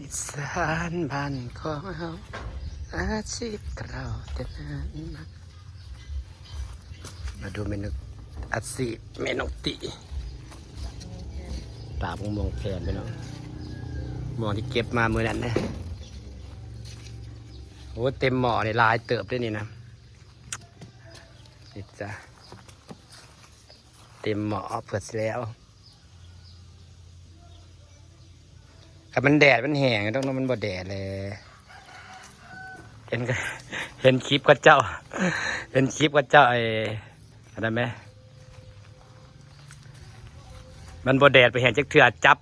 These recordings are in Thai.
อีสานบ้านของเราอาชีพเราแต่นั้นมาดูเมนูอาชีพเมนูติปลาบุ้งมองแผนไปเนาะหมอที่เก็บมาเมื่อนั้นนะโอ้เต็มหม้อในลายเติบด้วยนี่นะนี่จ้ะเต็มหม้อเปิดแล้วถ้ามันแดดมันแห้งต้องมันบ่แดดเลยเห็นคลิปกับเจ้าเห็นคลิปกับเจ้าไอ้อะไรไหมมันบ่แดดไปเห็นจักเถื่อจับ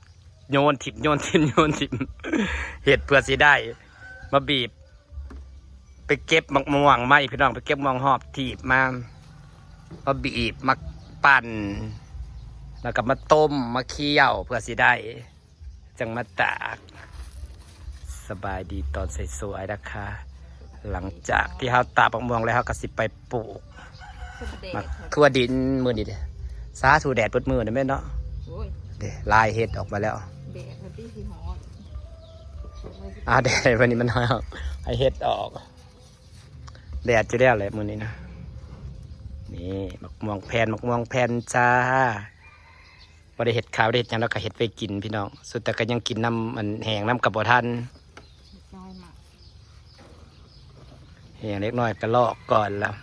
โยนถิ่มโยนถิ่มโยนถิ่มเห็ดเพื่อสิได้มาบีบไปเก็บมะม่วงไหมพี่น้องไปเก็บมะม่วงหอบถีบมาบีบมาปั่นแล้วก็มาต้มมาเคี่ยวเพื่อสิได้จังมาตากสบายดีตอนสวยๆนะคะหลังจากที่เขาตากมะม่วงแล้วเขาก็สิไปปลูกมาทั่วดินมือนี่เด้สาถูแดดเปิดมือนี่แม่เนาะเด้ลายเห็ดออกมาแล้วแดดมันที่สีหอแดดวันนี้มันหอมไอเห็ดออกแดดจะได้อะไรมือนี้นะนี่มะม่วงแผ่นจ้าพอได้เห็ดขาวได้เห็ดยังแล้วก็เห็ดไปกินพี่น้องสุดแต่ก็ยังกินน้ำมันแห้งน้ำกับบ่ทันแห้งเล็กน้อยก็ลอกก่อนแล้ว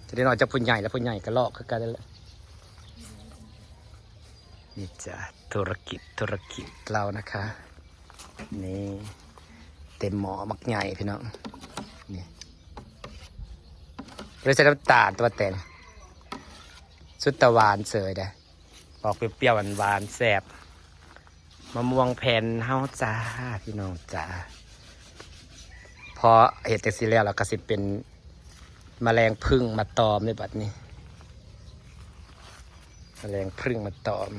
จะได้น้อยจะพุ่นใหญ่แล้วพุ่นใหญ่ก็ลอกคือกันแล้วนี่จ้ะธุรกิจเรานะคะนี่เต็มหม้อมักใหญ่พี่น้องนี่เราใส่น้ำตาลตัวแต่งสุดตะหวานเสยได้ออกเปรี้ยวๆหวานๆแซ่บมะม่วงแผ่นเฮาจ้าพี่น้องจ้าพอเห็ดจากสีแล้วเราก็สิเป็นแมลงพึ่งมาตอมในบัดนี้แมลงพึ่งมาตอม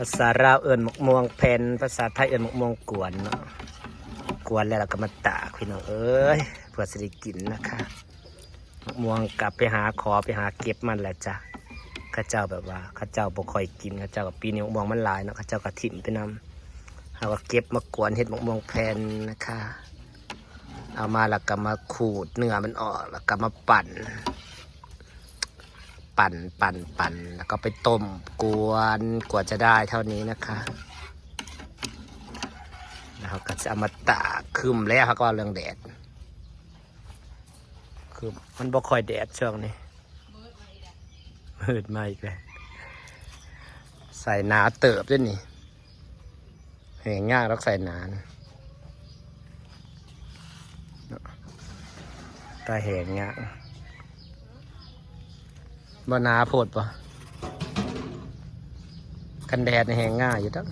ภาษาลาวเอิญมะม่วงแผ่นภาษาไทยเอิญมะม่วงกวนเนาะกวนแล้วเราก็มาตากพี่น้องเอ้ยเพื่อจะได้กินนะคะมะม่วงกลับไปหาเก็บมันแหละจ้ะข้าเจ้าแบบว่าข้าเจ้าบ่ค่อยกินข้าเจ้ากับปีนี้มะม่วงมันหลายเนาะข้าเจ้าก็ถิ่มไปนำเอาก็เก็บมากวนเห็ดมะม่วงแผ่นนะคะเอามาแล้วก็มาขูดเนื้อมันออกแล้วก็มาปั่นแล้วก็ไปต้มกวนกว่าจะได้เท่านี้นะคะแล้วเขาก็จะเอามาตากคืมแล้วเขาก็เรื่องแดดคือมันบ่ค่อยแดดช่วงนี้มืดมาอีกแล้วใส่หนาเติบด้วยนี่แห้งง่ายแล้วใส่หนาตาแห้งง่ายบ่หนาโพดปะกันแดดในแห้งง่ายอยู่ตั้ง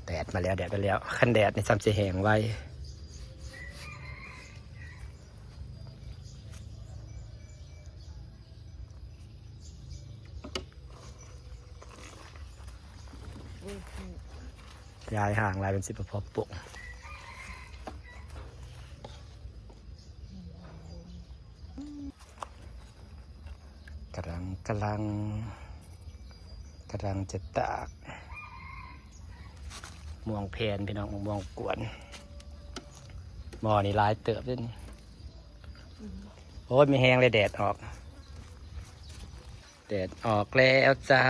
แดดมาแล้วคันแดดในซ้ำจะแห้งไว้ย้ายห่างลายเป็นสิบพอปุกกำลังจะตากม่วงเพนพี่น้องม่วงกวนหม้อนี่ลายเติบด้วยนี่โอ้ยไม่แห้งเลยแดดออกแล้วจ้า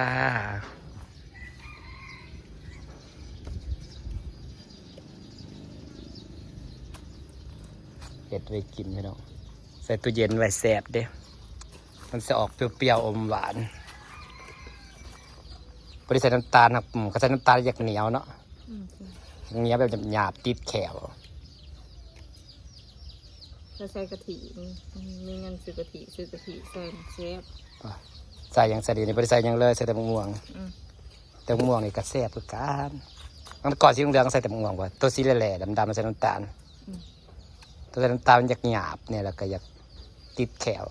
เห็ดไว้กินพี่น้องใส่ตู้เย็นไว้แสบเด้มันจะออกเปรี้ยวๆอมหวานพอได้ใส่น้ำตาลครับก็ใส่น้ำตาลอยากเหนียวเนาะเหนียวแบบหยาบติดแขวถ้าใส่กะทิมีเงินซื้อกะทิใส่เชฟใส่ยังใส่ดีนี่พอได้ใส่ยังเลยใส่แต่มะม่วงแต่มะม่วงนี่ก็แซ่บคือกัน มันก่อนสีเหลืองๆใส่แต่ม่วงกว่าตัวสีแหล่ๆดำๆมันใส่น้ำตาลตัวใส่น้ำตาลมันอยากหยาบเนี่ยแล้วก็อยากติดแขว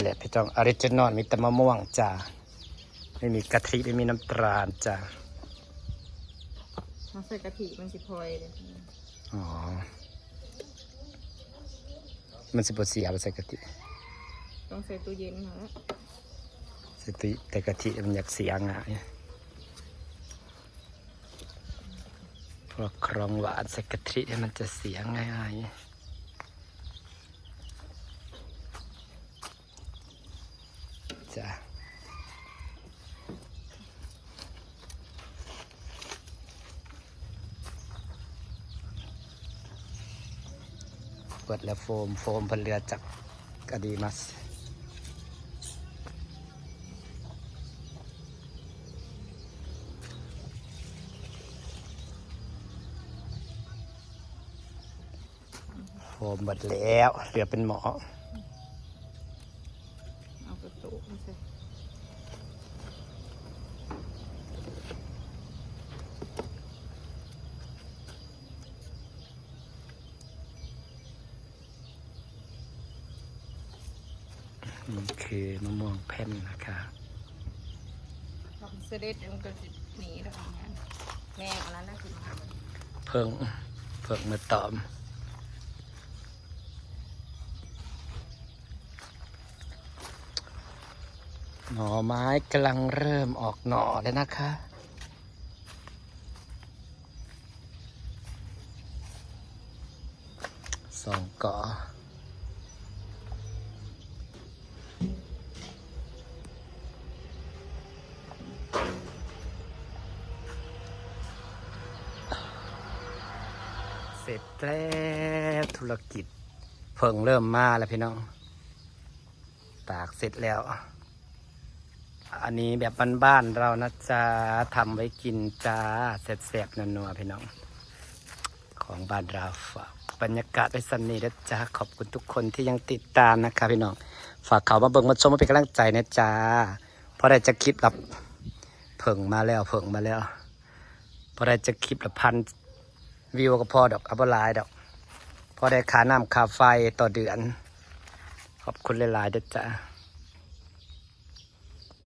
แหละพี่จองออริจินอลมีแต่มะม่วงจ้าไม่มีกะทิไม่มีน้ำตาลจ้า ถ้าใส่กะทิมันสิพลอยเลย อ๋อมันสิบเสียไปใส่กะทิ ต้องใส่ตู้เย็นเหรอ ใส่ตุยแต่กะทิมันอยากเสียง่ายพวกครองหวานใส่กะทิมันจะเสียง่ายจ้ะเปิดแล้วโฟมผลเรือจากกาดีมัสโฟมหมดแล้วเหลือเป็นหมอ เอากระตุกไม่ใช่ นี่คือมะม่วงแผ่นนะคะ ทำเสด็จมันก็สิหนีแล้วงานแม่เอานั้นน่ากินมาก เพิ่งมาตอมหน่อไม้กำลังเริ่มออกหน่อแล้วนะคะสองเกาะเสร็จแล้วธุรกิจเพิ่งเริ่มมาแล้วพี่น้องตากเสร็จแล้ว อันนี้แบบบ้านๆเรานะจ๊ะทำไว้กินจ้าแซ่บๆนัวๆพี่น้องของบ้านเราฝากบรรยากาศไว้สันนี้นะจ๊ะขอบคุณทุกคนที่ยังติดตามนะคะพี่น้องฝากเขามาเบิ่งมาชมมาเป็นกำลังใจนะจ๊ะเพราะได้จะคลิปแบบเพิ่งมาแล้วเพราะได้จะคลิปละ1,000 วิวก็พอดอกอัพไลน์ดอกพอได้ค่าน้ำค่าไฟต่อเดือนขอบคุณหลายๆเด้อจ้า